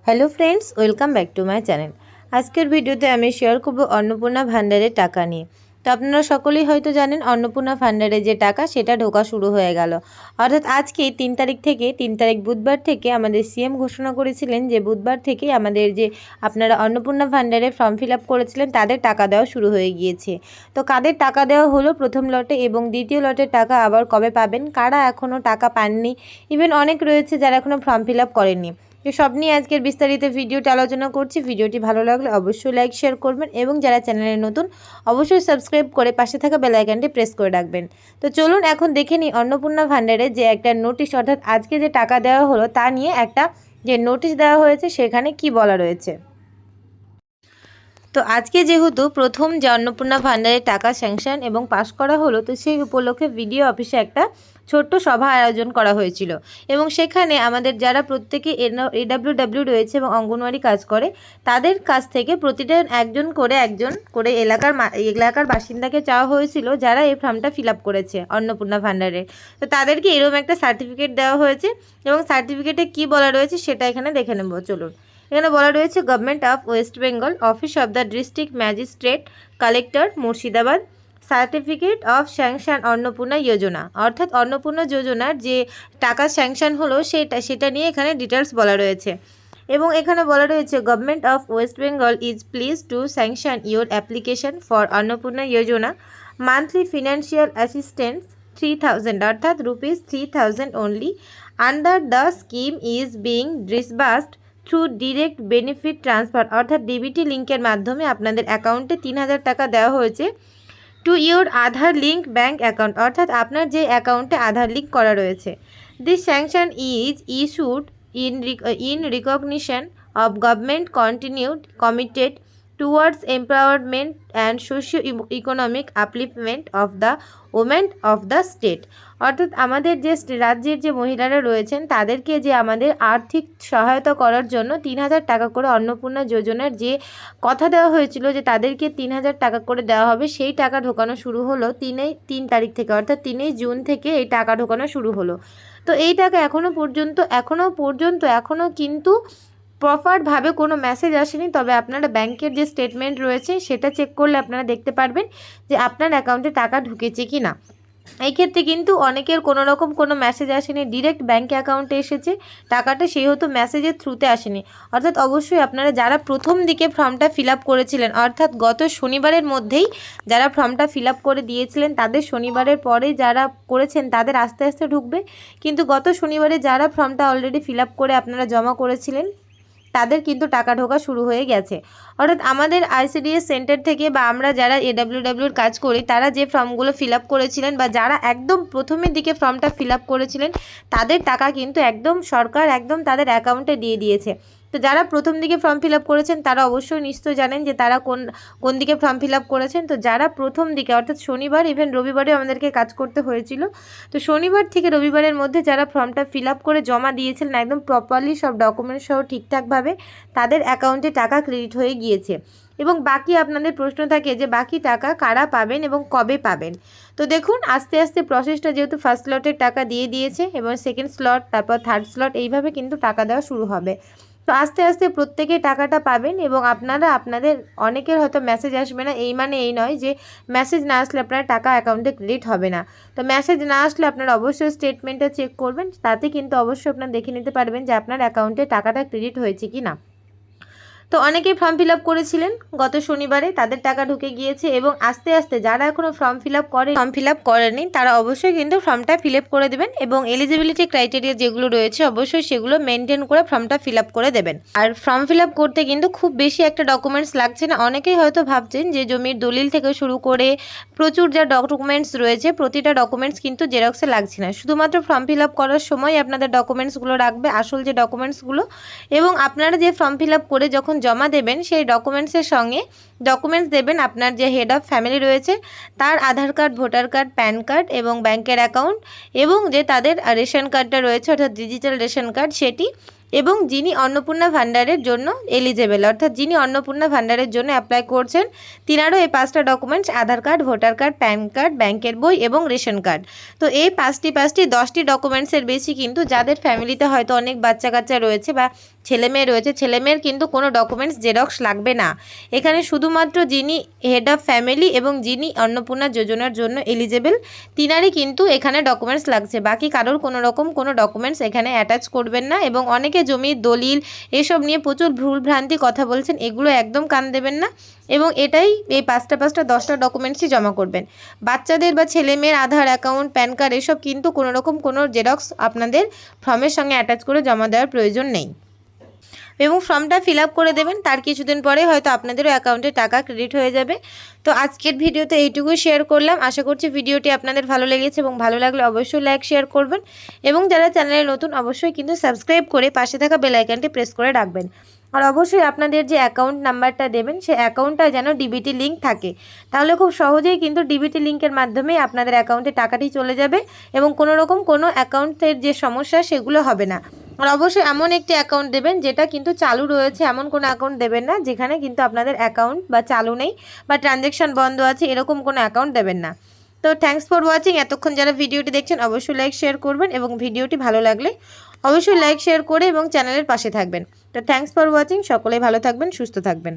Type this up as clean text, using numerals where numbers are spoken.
Hello friends, welcome back to my channel. আজকের ভিডিওতে আমি শেয়ার করব অন্নপূর্ণা ভান্ডারের টাকা নিয়ে। তো আপনারা সকলেই হয়তো জানেন অন্নপূর্ণা ভান্ডারে যে টাকা সেটা ঢোকা শুরু হয়ে গেল। অর্থাৎ আজকে 3 তারিখ বুধবার থেকে আমাদের সিএম ঘোষণা করেছিলেন যে বুধবার থেকে আমাদের যে আপনারা অন্নপূর্ণা ভান্ডারে ফর্ম ফিল আপ করেছিলেন তাদের টাকা দেওয়া শুরু হয়ে গিয়েছে। তো কাদের টাকা দেওয়া হলো প্রথম লটে এবং দ্বিতীয় লটের টাকা আবার কবে পাবেন, কারা এখনও টাকা পাননি, ইভেন অনেক রয়েছে যারা এখনও ফর্ম ফিল আপ করেননি। তো সব নিয়ে আজকের বিস্তারিত ভিডিওটি আলোচনা করছি। ভিডিওটি ভালো লাগলে অবশ্যই লাইক শেয়ার করবেন এবং যারা চ্যানেলে নতুন অবশ্যই সাবস্ক্রাইব করে পাশে থাকা বেল আইকনটি প্রেস করে রাখবেন। তো চলুন এখন দেখে নিই অন্নপূর্ণা ভান্ডারে যে একটা নোটিশ, অর্থাৎ আজকে যে টাকা দেওয়া হলো তা নিয়ে একটা যে নোটিশ দেওয়া হয়েছে সেখানে কি বলা রয়েছে। তো আজকে যেহেতু প্রথম যে অন্নপূর্ণা ভান্ডারের টাকা স্যাংশন এবং পাস করা হলো, তো সেই উপলক্ষে ভিডিও অফিসে একটা ছোট্ট সভা আয়োজন করা হয়েছিল এবং সেখানে আমাদের যারা প্রত্যেকে এডাব্লিউডাব্লিউ রয়েছে এবং অঙ্গনওয়াড়ি কাজ করে তাদের কাছ থেকে প্রতিটা একজন করে এলাকার বাসিন্দাকে চাওয়া হয়েছিল যারা এই ফর্মটা ফিল আপ করেছে অন্নপূর্ণা ভান্ডারের। তো তাদেরকে এরকম একটা সার্টিফিকেট দেওয়া হয়েছে এবং সার্টিফিকেটে কি বলা রয়েছে সেটা এখানে দেখে নেব। চলুন, এখানে বলা রয়েছে government of West Bengal, office of the district magistrate, collector Murshidabad, certificate of sanction Annapurna Yojana. অর্থাৎ অন্নপূর্ণা যোজনার যে টাকা স্যাংশন হলো সেটা নিয়ে এখানে ডিটেলস বলা রয়েছে এবং এখানে বলা রয়েছে government of West Bengal is please to sanction your application for Annapurna Yojana monthly financial assistance 3000 অর্থাৎ ₹3000 only under the scheme is being disbursed through direct benefit transfer. অর্থাৎ ডিবিটি লিঙ্কের মাধ্যমে আপনাদের অ্যাকাউন্টে 3000 টাকা দেওয়া হয়েছে to your Aadhaar link bank account, অর্থাৎ আপনার যে অ্যাকাউন্টে আধার লিঙ্ক করা রয়েছে। This sanction is issued in recognition of government continued committed towards empowerment and socio economic upliftment of the women of the state. অর্থাৎ আমাদের যে রাজ্যের যে মহিলারা রয়েছেন তাদেরকে যে আমাদের আর্থিক সহায়তা করার জন্য 3000 টাকা করে অন্নপূর্ণা যোজনার যে কথা দেওয়া হয়েছিল যে তাদেরকে 3000 টাকা করে দেওয়া হবে, সেই টাকা ঢোকানো শুরু হলো 3 তারিখ থেকে, অর্থাৎ 3 জুন থেকে এই টাকা ঢোকানো শুরু হলো। তো এই টাকা এখনও কিন্তু প্রপারভাবে কোনো মেসেজ আসেনি। তবে আপনারা ব্যাংকের যে স্টেটমেন্ট রয়েছে সেটা চেক করলে আপনারা দেখতে পারবেন যে আপনার অ্যাকাউন্টে টাকা ঢুকেছে কি না। এই ক্ষেত্রে কিন্তু অনেকের কোনো রকম কোনো মেসেজ আসেনি, ডিরেক্ট ব্যাঙ্ক অ্যাকাউন্টে এসেছে টাকাটা, সেহেতু মেসেজের থ্রুতে আসেনি। অর্থাৎ অবশ্যই আপনারা যারা প্রথম দিকে ফর্মটা ফিল আপ করেছিলেন, অর্থাৎ গত শনিবারের মধ্যেই যারা ফর্মটা ফিল আপ করে দিয়েছিলেন তাদের শনিবারের পরে যারা করেছেন তাদের আস্তে আস্তে ঢুকবে, কিন্তু গত শনিবারে যারা ফর্মটা অলরেডি ফিল আপ করে আপনারা জমা করেছিলেন তাদের কিন্তু টাকা ঢোকা শুরু হয়ে গেছে। অর্থাৎ আমাদের আইসিডিএস সেন্টার থেকে বা আমরা যারা এডাব্লিউডাব্লিউর কাজ করি তারা যে ফর্মগুলো ফিল আপ করেছিলেন বা যারা একদম প্রথমের দিকে ফর্মটা ফিল আপ করেছিলেন তাদের টাকা কিন্তু একদম সরকার একদম তাদের অ্যাকাউন্টে দিয়ে দিয়েছে। তো যারা প্রথম দিকে ফর্ম ফিল আপ করেছেন তারা অবশ্যই নিশ্চয় জানেন যে তারা কোন দিকে ফর্ম ফিল আপ করেছেন। তো যারা প্রথম দিকে অর্থাৎ শনিবার, ইভেন রবিবারে আমাদেরকে কাজ করতে হয়েছিল, তো শনিবার থেকে রবিবারের মধ্যে যারা ফর্মটা ফিল আপ করে জমা দিয়েছিলেন একদম প্রপারলি সব ডকুমেন্টস সহ ঠিকঠাকভাবে তাদের অ্যাকাউন্টে টাকা ক্রেডিট হয়ে গিয়েছে। এবং বাকি আপনাদের প্রশ্ন থাকে যে বাকি টাকা কারা পাবেন এবং কবে পাবেন। তো দেখুন আস্তে আস্তে প্রসেসটা, যেহেতু ফার্স্ট স্লটের টাকা দিয়ে দিয়েছে এবং সেকেন্ড স্লট, তারপর থার্ড স্লট, এইভাবে কিন্তু টাকা দেওয়া শুরু হবে। তো আস্তে আস্তে প্রত্যেকেই টাকাটা পাবেন এবং আপনাদের অনেকের হয়তো মেসেজ আসবে না, এই নয় যে মেসেজ না আসলে আপনার টাকা অ্যাকাউন্টে ক্রেডিট হবে না। তো মেসেজ না আসলে আপনারা অবশ্যই স্টেটমেন্টটা চেক করবেন, তাতে কিন্তু অবশ্যই আপনারা দেখে নিতে পারবেন যে আপনার অ্যাকাউন্টে টাকাটা ক্রেডিট হয়েছে কি না। তো অনেকেই ফর্ম ফিল আপ করেছিলেন গত শনিবারে, তাদের টাকা ঢুকে গিয়েছে এবং আস্তে আস্তে যারা এখনও ফর্ম ফিল আপ করেনি তারা অবশ্যই কিন্তু ফর্মটা ফিল আপ করে দেবেন এবং এলিজিবিলিটি ক্রাইটেরিয়া যেগুলো রয়েছে অবশ্যই সেগুলো মেনটেন করে ফর্মটা ফিল আপ করে দেবেন। আর ফর্ম ফিল আপ করতে কিন্তু খুব বেশি একটা ডকুমেন্টস লাগছে না। অনেকেই হয়তো ভাবছেন যে জমির দলিল থেকে শুরু করে প্রচুর যা ডকুমেন্টস রয়েছে প্রতিটা ডকুমেন্টস কিন্তু জেরক্সে লাগছে না, শুধুমাত্র ফর্ম ফিল আপ করার সময় আপনাদের ডকুমেন্টসগুলো রাখবে, আসল যে ডকুমেন্টসগুলো, এবং আপনারা যে ফর্ম ফিল আপ করে যখন জমা দেবেন সেই ডকুমেন্টসের সঙ্গে ডকুমেন্টস দেবেন আপনার যে হেড অফ ফ্যামিলি রয়েছে তার Aadhaar card, voter card, PAN card এবং ব্যাংকের অ্যাকাউন্ট এবং যে তাদের রেশন কার্ডটা রয়েছে অর্থাৎ ডিজিটাল রেশন কার্ড সেটি, এবং যিনি অন্নপূর্ণা ভাণ্ডারের জন্য এলিজেবল, অর্থাৎ যিনি অন্নপূর্ণা ভাণ্ডারের জন্য অ্যাপ্লাই করছেন তিনারও এই 5টা documents, Aadhaar card, voter card, PAN card, ব্যাংকের বই এবং রেশন কার্ড। তো এই 10টি ডকুমেন্টসের বেশি কিন্তু যাদের ফ্যামিলিতে হয়তো অনেক বাচ্চা কাচ্চা রয়েছে বা ছেলেমেয়ে রয়েছে, ছেলেমেয়ের কিন্তু কোনো ডকুমেন্টস জেরক্স লাগবে না। এখানে শুধুমাত্র যিনি হেড অফ ফ্যামিলি এবং যিনি অন্নপূর্ণা যোজনার জন্য এলিজেবল তিনারই কিন্তু এখানে ডকুমেন্টস লাগছে, বাকি কারোর কোনো রকম কোনো ডকুমেন্টস এখানে অ্যাটাচ করবেন না। এবং অনেকে জমির দলিল এসব নিয়ে প্রচুর ভুলভ্রান্তি কথা বলছেন, এগুলো একদম কান দেবেন না। এবং এটাই এই 10টা ডকুমেন্টসই জমা করবেন। বাচ্চাদের বা ছেলেমেয়ের আধার, অ্যাকাউন্ট, প্যান কার্ড এসব কিন্তু কোনো রকম কোনো জেরক্স আপনাদের ফর্মের সঙ্গে অ্যাটাচ করে জমা দেওয়ার প্রয়োজন নেই। এবং ফর্মটা ফিল আপ করে দেবেন, তার কিছুদিন পরে হয়তো আপনাদেরও অ্যাকাউন্টে টাকা ক্রেডিট হয়ে যাবে। তো আজকের ভিডিওতে এইটুকুই শেয়ার করলাম। আশা করছি ভিডিওটি আপনাদের ভালো লেগেছে এবং ভালো লাগলে অবশ্যই লাইক শেয়ার করবেন এবং যারা চ্যানেলে নতুন অবশ্যই কিন্তু সাবস্ক্রাইব করে পাশে থাকা বেল আইকনটি প্রেস করে রাখবেন। আর অবশ্যই আপনাদের যে অ্যাকাউন্ট নাম্বারটা দেবেন সেই অ্যাকাউন্টটা যেন ডিবিটি লিঙ্ক থাকে, তাহলে খুব সহজেই কিন্তু ডিবিটি লিঙ্কের মাধ্যমে আপনাদের অ্যাকাউন্টে টাকাটি চলে যাবে এবং কোনো রকম কোনো অ্যাকাউন্টের যে সমস্যা সেগুলো হবে না। আর অবশ্যই এমন একটি অ্যাকাউন্ট দেবেন যেটা কিন্তু চালু রয়েছে, এমন কোনো অ্যাকাউন্ট দেবেন না যেখানে কিন্তু আপনাদের অ্যাকাউন্ট বা চালু নেই বা ট্রানজ্যাকশান বন্ধ আছে, এরকম কোনো অ্যাকাউন্ট দেবেন না। তো থ্যাঙ্কস ফর ওয়াচিং। এতক্ষণ যারা ভিডিওটি দেখছেন অবশ্যই লাইক শেয়ার করবেন এবং ভিডিওটি ভালো লাগলে অবশ্যই লাইক শেয়ার করে এবং চ্যানেলের পাশে থাকবেন। তো থ্যাঙ্কস ফর ওয়াচিং। সকলেই ভালো থাকবেন, সুস্থ থাকবেন।